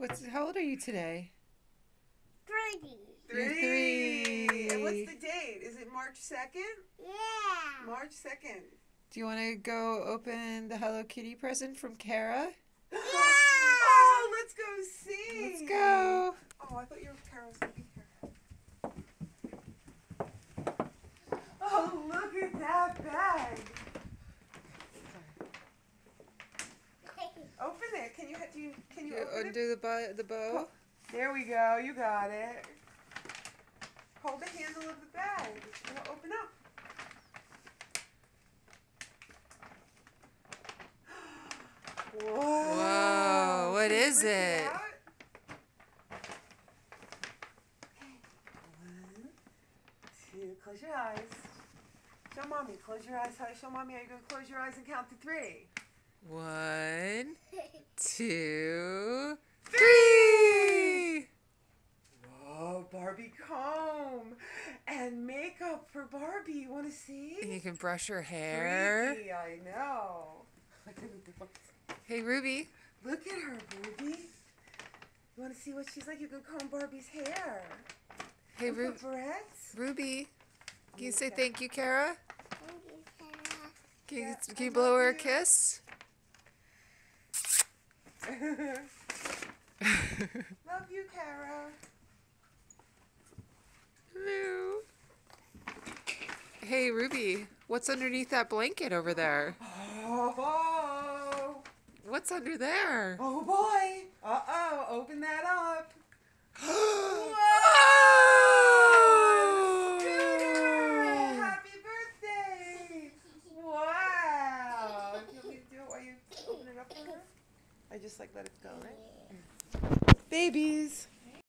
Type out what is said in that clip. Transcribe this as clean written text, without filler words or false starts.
How old are you today? 3. You're 3. And what's the date? Is it March 2nd? Yeah. March 2nd. Do you want to go open the Hello Kitty present from Kara? Oh, let's go see. Let's go. Oh, I thought you were Kara's going to be here. Oh, look at that bag. Open it. Can you open it? Undo the bow. There we go. You got it. Hold the handle of the bag. It'll open up. Whoa. Whoa, what Can you is lift it? out? Okay. 1, 2. Close your eyes. Show mommy. Close your eyes. Show mommy. Are you going to close your eyes and count to 3? 1, 2, 3. Whoa, Barbie comb and makeup for Barbie. You want to see? And you can brush her hair. Freaky, I know. Hey, Ruby. Look at her, Ruby. You want to see what she's like? You can comb Barbie's hair. Hey, Look at barrettes. Ruby. Can you say thank you, Kara? Thank you, Sarah. Can you blow her a kiss? Love you, Kara. Hello. Hey, Ruby. What's underneath that blanket over there? Oh, What's under there? oh boy. Uh-oh, open that up. Oh! Scooter! Happy birthday! Wow! Do you want me to do it while you open it up for her? I just let it go, right? Babies!